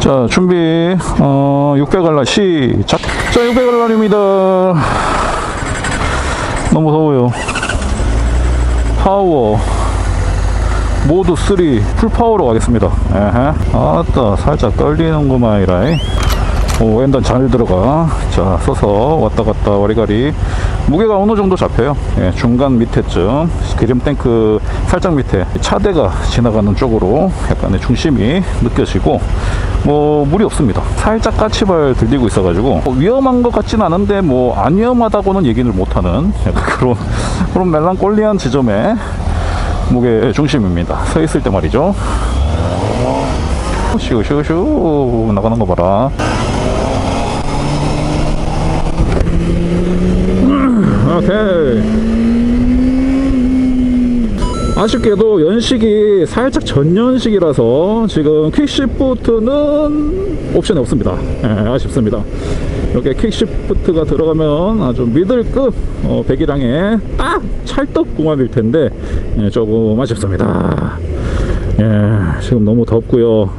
자, 준비 600알라 시작. 자, 600알라입니다. 너무 더워요. 파워 모드 3 풀파워로 가겠습니다. 아따 살짝 떨리는구만 이라이. 오, 왼단 잘 들어가. 자, 서서 왔다 갔다 와리가리. 무게가 어느 정도 잡혀요. 예, 중간 밑에쯤 기름 탱크 살짝 밑에 차대가 지나가는 쪽으로 약간의 중심이 느껴지고, 뭐 무리 없습니다. 살짝 까치발 들리고 있어가지고 위험한 것 같진 않은데 뭐 안 위험하다고는 얘기를 못하는 약간 그런 멜랑꼴리한 지점에 무게 중심입니다. 서 있을 때 말이죠. 슈슈슈 나가는 거 봐라. 오케이. 아쉽게도 연식이 살짝 전연식이라서 지금 퀵시프트는 옵션이 없습니다. 아쉽습니다. 이렇게 퀵시프트가 들어가면 아주 미들급 배기량에 딱 찰떡궁합일 텐데 조금 아쉽습니다. 지금 너무 덥고요.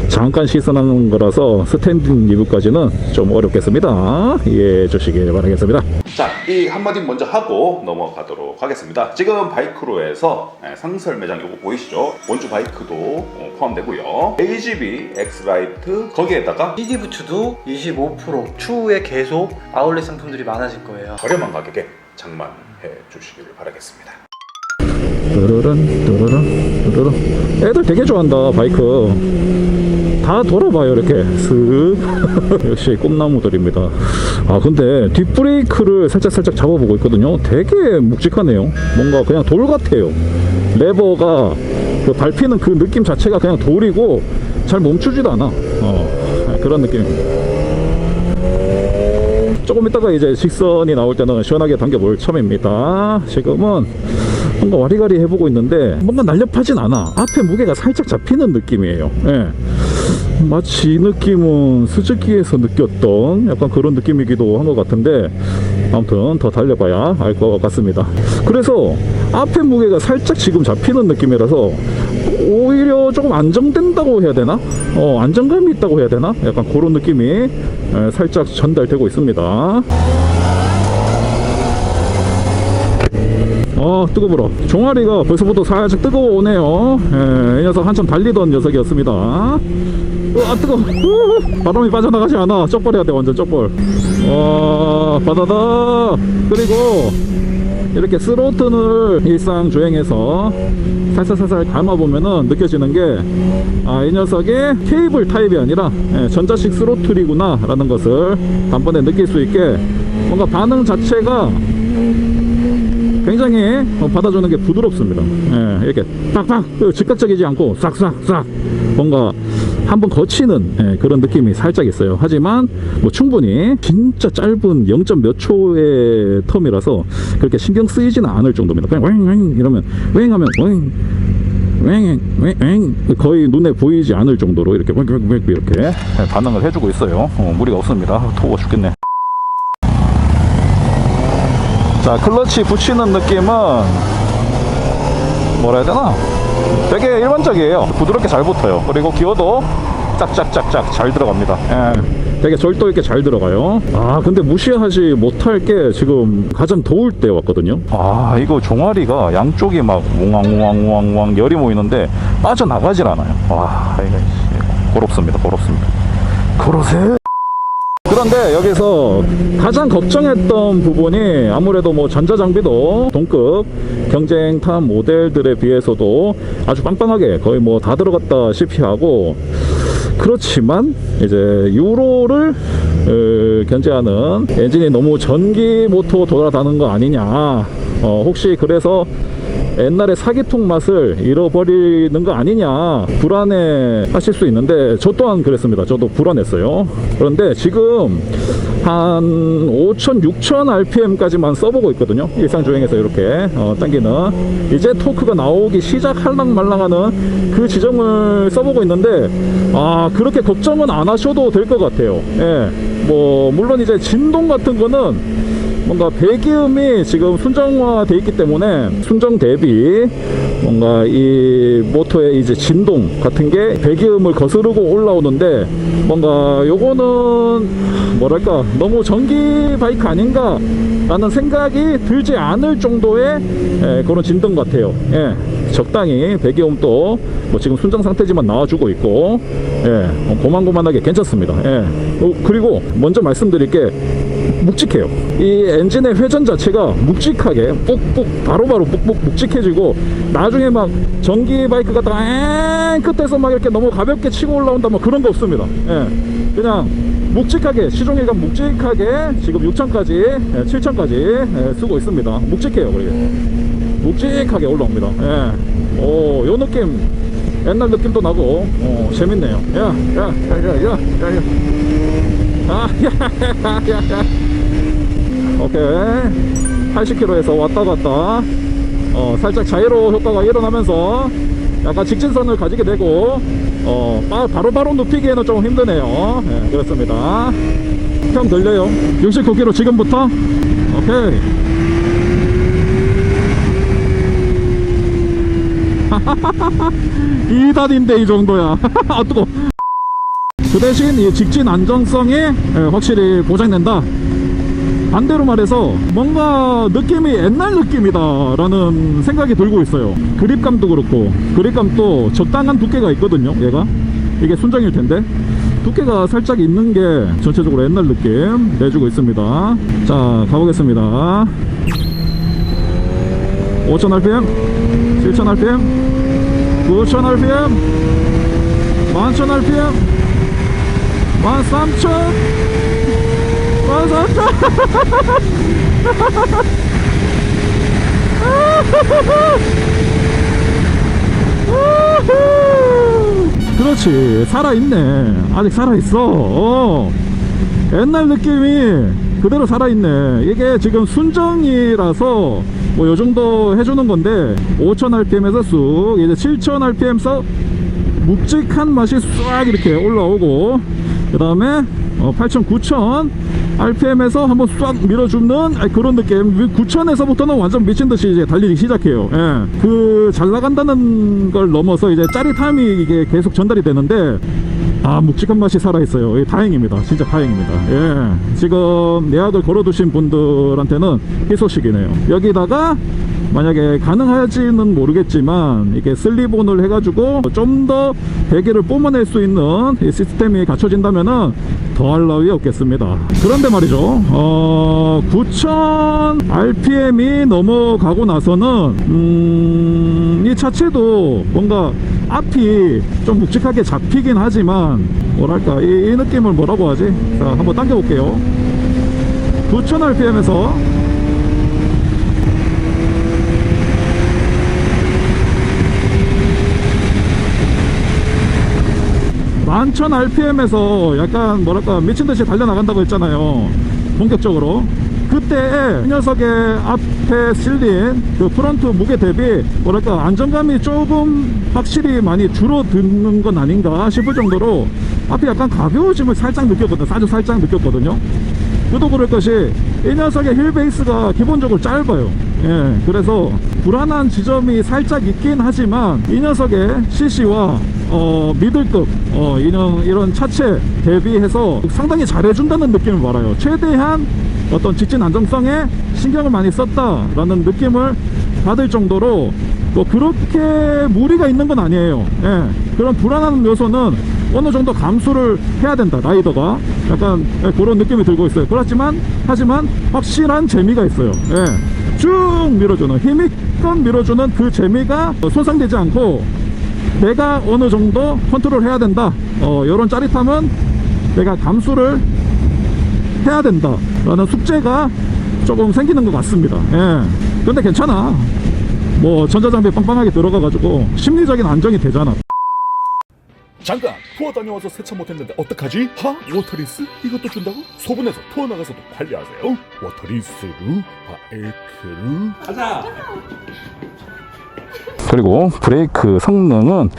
잠깐 시선하는 거라서 스탠딩 리뷰까지는 좀 어렵겠습니다. 이해해 주시길 바라겠습니다. 자, 이 한마디 먼저 하고 넘어가도록 하겠습니다. 지금 바이크로에서 상설 매장 요거 보이시죠? 원주 바이크도 포함되고요. AGV, 엑스라이트 거기에다가 CD 부츠도 25% 추후에 계속 아울렛 상품들이 많아질 거예요. 저렴한 가격에 장만해 주시길 바라겠습니다. 뚜루룬. 애들 되게 좋아한다 바이크. 다 돌아봐요 이렇게 슥. 역시 꿈나무들입니다. 근데 뒷브레이크를 살짝 잡아보고 있거든요. 되게 묵직하네요. 뭔가 그냥 돌 같아요. 레버가 그 밟히는 그 느낌 자체가 그냥 돌이고 잘 멈추지도 않아. 그런 느낌입니다. 조금 있다가 이제 직선이 나올 때는 시원하게 당겨볼 참입니다. 지금은 뭔가 와리가리 해보고 있는데 뭔가 날렵하진 않아. 앞에 무게가 살짝 잡히는 느낌이에요. 마치 이 느낌은 스즈키에서 느꼈던 약간 그런 느낌이기도 한 것 같은데, 아무튼 더 달려봐야 알 것 같습니다. 그래서 앞에 무게가 살짝 지금 잡히는 느낌이라서 오히려 조금 안정된다고 해야 되나? 안정감이 있다고 해야 되나? 약간 그런 느낌이 살짝 전달되고 있습니다. 뜨거워라. 종아리가 벌써부터 살짝 뜨거워오네요. 이 녀석 한참 달리던 녀석이었습니다. 뜨거워. 바람이 빠져나가지 않아. 쩍벌해야 돼. 완전 쩍벌. 바다다. 그리고 이렇게 스로틀을 일상 주행에서 살살살살 감아보면은 느껴지는 게, 이 녀석이 케이블 타입이 아니라 전자식 스로틀이구나 라는 것을 단번에 느낄 수 있게, 뭔가 반응 자체가 굉장히 받아주는 게 부드럽습니다. 이렇게 팍팍 즉각적이지 않고 싹싹싹 뭔가 한번 거치는 그런 느낌이 살짝 있어요. 하지만 뭐 충분히 진짜 짧은 0. 몇 초의 텀이라서 그렇게 신경 쓰이지는 않을 정도입니다. 그냥 왱왱 이러면 왱 하면 왱 거의 눈에 보이지 않을 정도로 이렇게 이렇게 반응을 해주고 있어요. 무리가 없습니다. 더워 죽겠네. 자, 클러치 붙이는 느낌은 뭐라 해야 되나? 되게 일반적이에요. 부드럽게 잘 붙어요. 그리고 기어도 짝짝짝짝 잘 들어갑니다. 되게 절도 있게 잘 들어가요. 근데 무시하지 못할 게 지금 가장 더울 때 왔거든요. 이거 종아리가 양쪽이 막 웅왕 열이 모이는데 빠져나가질 않아요. 이거 고롭습니다. 고로세. 그런데 여기서 가장 걱정했던 부분이 아무래도 뭐 전자장비도 동급 경쟁탑 모델들에 비해서도 아주 빵빵하게 거의 뭐 다 들어갔다시피 하고, 그렇지만 이제 유로를 견제하는 엔진이 너무 전기 모터 돌아다는 거 아니냐, 혹시 그래서 옛날에 사기통 맛을 잃어버리는 거 아니냐 불안해 하실 수 있는데, 저 또한 그랬습니다. 저도 불안했어요. 그런데 지금 한 5,000, 6,000 RPM까지만 써보고 있거든요. 일상주행에서 이렇게 당기는, 이제 토크가 나오기 시작할랑 말랑하는 그 지점을 써보고 있는데, 그렇게 걱정은 안 하셔도 될 것 같아요. 뭐 물론 이제 진동 같은 거는 뭔가 배기음이 지금 순정화돼 있기 때문에 순정 대비 뭔가 이 모터의 이제 진동 같은 게 배기음을 거스르고 올라오는데 뭔가 요거는 뭐랄까 너무 전기 바이크 아닌가 라는 생각이 들지 않을 정도의 그런 진동 같아요. 예, 적당히 배기음도 뭐 지금 순정 상태지만 나와주고 있고, 예, 고만고만하게 괜찮습니다. 예. 그리고 먼저 말씀드릴 게 묵직해요. 이 엔진의 회전 자체가 묵직하게 뿍뿍 바로바로 뿍뿍 묵직해지고, 나중에 막 전기 바이크 같다가 끝에서 막 이렇게 너무 가볍게 치고 올라온다 뭐 그런 거 없습니다. 예. 그냥 묵직하게 시종일관 묵직하게 지금 6천까지 7천까지 쓰고 있습니다. 묵직해요. 그게 묵직하게 올라옵니다. 예. 오, 요 느낌 옛날 느낌도 나고 재밌네요. 야. 오케이. 80km에서 왔다 갔다 살짝 자이로 효과가 일어나면서 약간 직진선을 가지게 되고 바로바로 눕히기에는 좀 힘드네요. 네, 그렇습니다. 형 들려요? 69km 지금부터. 오케이. 이 단인데 이 정도야. 아 뜨거. 그 대신 이 직진 안정성이 확실히 보장된다. 반대로 말해서 뭔가 느낌이 옛날 느낌이다 라는 생각이 들고 있어요. 그립감도 그렇고, 그립감도 적당한 두께가 있거든요. 얘가 이게 순정일 텐데 두께가 살짝 있는 게 전체적으로 옛날 느낌 내주고 있습니다. 자, 가보겠습니다. 5000rpm, 7000rpm, 9000rpm, 11000rpm, 13000, 13000. 그렇지, 살아있네. 아직 살아있어. 옛날 느낌이 그대로 살아있네. 이게 지금 순정이라서 뭐 요정도 해주는 건데 5000rpm에서 쑥 이제 7000rpm에서 묵직한 맛이 싹 이렇게 올라오고, 그 다음에 8000, 9000 RPM에서 한번 싹 밀어주는 그런 느낌. 9000에서부터는 완전 미친듯이 이제 달리기 시작해요. 예. 그 잘 나간다는 걸 넘어서 이제 짜릿함이 이게 계속 전달이 되는데, 묵직한 맛이 살아있어요. 예, 다행입니다. 진짜 다행입니다. 예. 지금 예약을 걸어두신 분들한테는 희소식이네요. 여기다가 만약에 가능할지는 모르겠지만 이게 슬립온을 해가지고 좀 더 배기를 뿜어낼 수 있는 이 시스템이 갖춰진다면은 더할 나위 없겠습니다. 그런데 말이죠, 9000 RPM이 넘어가고 나서는 이 차체도 뭔가 앞이 좀 묵직하게 잡히긴 하지만 뭐랄까 이 느낌을 뭐라고 하지? 자, 한번 당겨 볼게요. 9000 RPM에서 11000rpm에서 약간 뭐랄까 미친듯이 달려나간다고 했잖아요. 본격적으로. 그때 이 녀석의 앞에 실린 그 프론트 무게 대비 뭐랄까 안정감이 조금 확실히 많이 줄어드는 건 아닌가 싶을 정도로 앞이 약간 가벼워짐을 살짝 느꼈거든요. 아주 살짝 느꼈거든요. 그도 그럴 것이 이 녀석의 힐 베이스가 기본적으로 짧아요. 예, 그래서 불안한 지점이 살짝 있긴 하지만 이 녀석의 CC와 미들급 이런 차체 대비해서 상당히 잘해준다는 느낌을 받아요. 최대한 어떤 직진 안정성에 신경을 많이 썼다라는 느낌을 받을 정도로 뭐 그렇게 무리가 있는 건 아니에요. 예, 그런 불안한 요소는 어느 정도 감수를 해야 된다. 라이더가 약간 그런 느낌이 들고 있어요. 하지만 확실한 재미가 있어요. 예, 쭉 밀어주는, 힘있건 밀어주는 그 재미가 손상되지 않고 내가 어느 정도 컨트롤 해야 된다, 이런 짜릿함은 내가 감수를 해야 된다 라는 숙제가 조금 생기는 것 같습니다. 예, 근데 괜찮아. 뭐 전자장비 빵빵하게 들어가 가지고 심리적인 안정이 되잖아. 잠깐 투어 다녀와서 세차 못했는데 어떡하지? 워터리스? 이것도 준다고? 소분해서 투어 나가서도 관리하세요. 워터리스루 바에크루 가자. 그리고 브레이크 성능은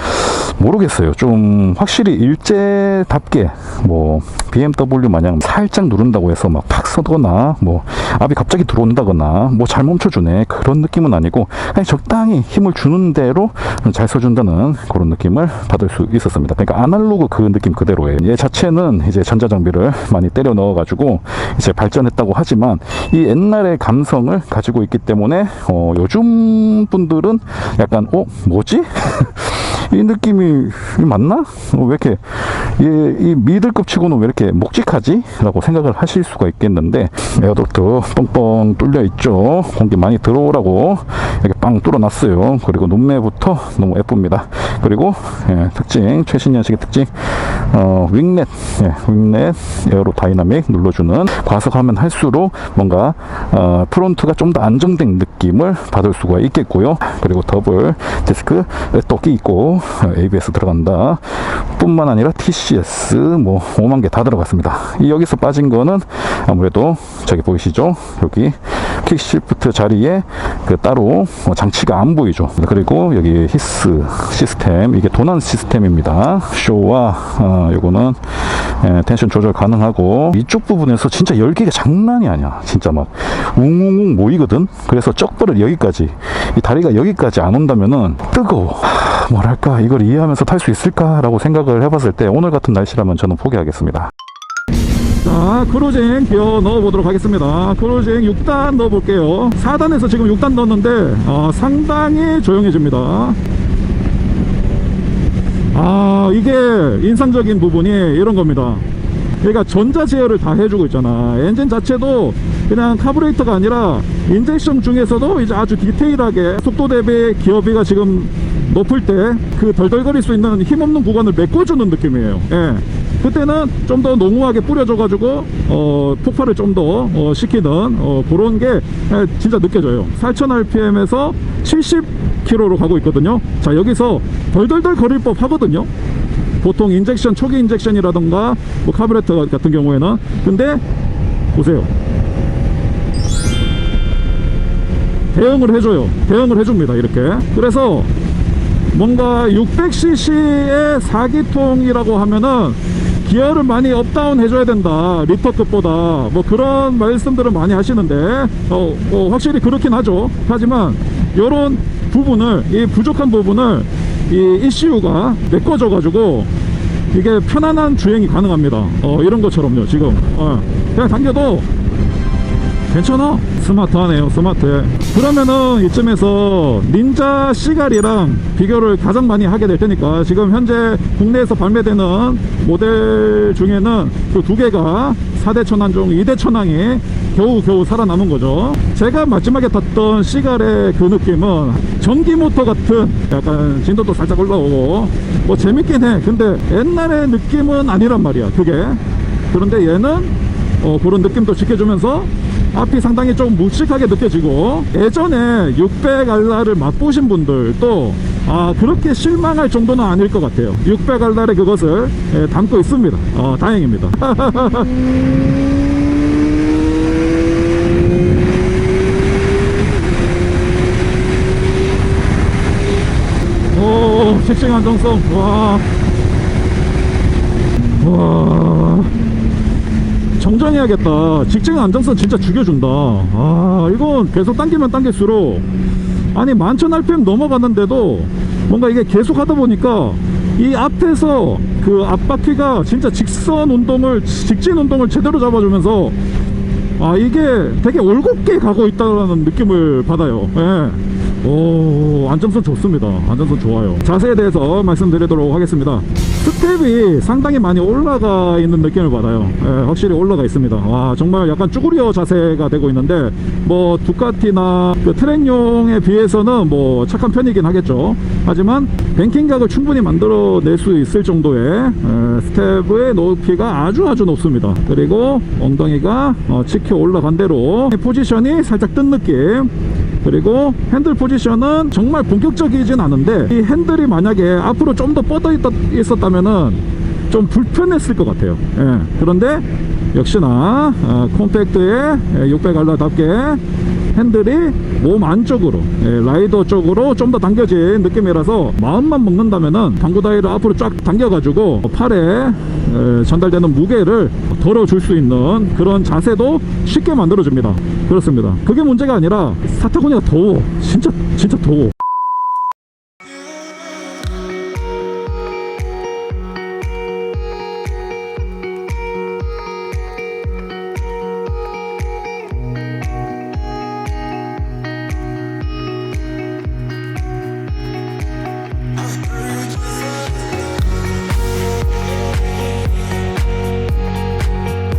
모르겠어요. 좀 확실히 일제답게 뭐 BMW 마냥 살짝 누른다고 해서 막 팍 서거나 뭐 앞이 갑자기 들어온다거나 뭐 잘 멈춰주네 그런 느낌은 아니고 그냥 적당히 힘을 주는 대로 잘 써준다는 그런 느낌을 받을 수 있었습니다. 그러니까 아날로그 그 느낌 그대로예요. 얘 자체는 이제 전자장비를 많이 때려 넣어가지고 이제 발전했다고 하지만 이 옛날의 감성을 가지고 있기 때문에 요즘 분들은 약간 뭐지? 이 느낌이 맞나? 왜 이렇게 이 미들급 치고는 왜 이렇게 묵직하지? 라고 생각을 하실 수가 있겠는데 에어덕트 뻥뻥 뚫려 있죠. 공기 많이 들어오라고 이렇게 빵 뚫어놨어요. 그리고 눈매부터 너무 예쁩니다. 그리고 특징, 최신 년식의 특징 윙넷 윙넷 에어로 다이나믹 눌러주는 과속하면 할수록 뭔가 프론트가 좀 더 안정된 느낌을 받을 수가 있겠고요. 그리고 더블 디스크 또끼 있고 ABS 들어간다 뿐만 아니라 TCS 뭐 5만 개 다 들어갔습니다. 여기서 빠진 거는 아무래도 저기 보이시죠? 여기 킥시프트 자리에 그 따로 장치가 안 보이죠. 그리고 여기 히스 시스템, 이게 도난 시스템입니다. 쇼와 요거는 텐션 조절 가능하고 이쪽 부분에서 진짜 열기가 장난이 아니야. 진짜 막 웅웅웅 모이거든. 그래서 쩍벌을 여기까지, 이 다리가 여기까지 안 온다면은 뜨거워. 뭐랄까 이걸 이해하면서 탈 수 있을까라고 생각을 해봤을 때 오늘 같은 날씨라면 저는 포기하겠습니다. 자, 크루징 기어 넣어보도록 하겠습니다. 크루징 6단 넣어볼게요. 4단에서 지금 6단 넣었는데 상당히 조용해집니다. 이게 인상적인 부분이 이런 겁니다. 그러니까 전자 제어를 다 해주고 있잖아. 엔진 자체도 그냥 카브레이터가 아니라 인젝션 중에서도 이제 아주 디테일하게 속도 대비 기어비가 지금 높을 때 그 덜덜거릴 수 있는 힘없는 구간을 메꿔주는 느낌이에요. 예. 그때는 좀 더 농후하게 뿌려줘가지고 폭발을 좀 더 시키는 그런 게 진짜 느껴져요. 4000rpm에서 70km로 가고 있거든요. 자, 여기서 덜덜덜 거릴 법 하거든요. 보통 인젝션, 초기 인젝션이라던가 뭐 카브레터 같은 경우에는. 근데 보세요, 대응을 해줘요. 대응을 해줍니다. 이렇게. 그래서 뭔가 600cc의 4기통이라고 하면은 기어를 많이 업다운 해줘야 된다, 리터급보다, 뭐 그런 말씀들을 많이 하시는데 확실히 그렇긴 하죠. 하지만 이런 부분을, 이 부족한 부분을 이 ECU가 메꿔줘 가지고 이게 편안한 주행이 가능합니다. 이런 것처럼요. 지금 그냥 당겨도 괜찮아. 스마트하네요. 스마트해. 그러면은 이쯤에서 닌자 시갈이랑 비교를 가장 많이 하게 될 테니까, 지금 현재 국내에서 발매되는 모델 중에는 그 두 개가 4대 천왕 중 2대 천왕이 겨우 살아남은 거죠. 제가 마지막에 탔던 시갈의 그 느낌은 전기 모터 같은, 약간 진도도 살짝 올라오고 뭐 재밌긴 해. 근데 옛날의 느낌은 아니란 말이야, 그게. 그런데 얘는 그런 느낌도 지켜주면서 앞이 상당히 좀 묵직하게 느껴지고, 예전에 600R를 맛보신 분들도 그렇게 실망할 정도는 아닐 것 같아요. 600R의 그것을 담고 있습니다. 다행입니다. 오, 직진 안정성. 와, 정정해야겠다. 직진 안정성 진짜 죽여준다. 이건 계속 당기면 당길수록, 아니 11,000rpm 넘어갔는데도 뭔가 이게 계속 하다 보니까 이 앞에서 그 앞바퀴가 진짜 직진 운동을 제대로 잡아주면서 이게 되게 올곧게 가고 있다는 느낌을 받아요. 예. 오, 안정성 좋습니다. 안정성 좋아요. 자세에 대해서 말씀드리도록 하겠습니다. 스텝이 상당히 많이 올라가 있는 느낌을 받아요. 예, 확실히 올라가 있습니다. 와, 정말 약간 쭈구리어 자세가 되고 있는데, 뭐 두카티나 그 트랙용에 비해서는 뭐 착한 편이긴 하겠죠. 하지만 뱅킹각을 충분히 만들어낼 수 있을 정도의 스텝의 높이가 아주 높습니다. 그리고 엉덩이가 치켜 올라간 대로 포지션이 살짝 뜬 느낌. 그리고 핸들 포지션은 정말 본격적이진 않은데, 이 핸들이 만약에 앞으로 좀 더 뻗어 있었다면은 좀 불편했을 것 같아요. 예. 그런데 역시나 콤팩트의 600R답게 핸들이 몸 안쪽으로, 라이더 쪽으로 좀 더 당겨진 느낌이라서 마음만 먹는다면은 당구 다이를 앞으로 쫙 당겨가지고 팔에 전달되는 무게를 덜어줄 수 있는 그런 자세도 쉽게 만들어줍니다. 그렇습니다. 그게 문제가 아니라 사타구니가 더워. 진짜 더워.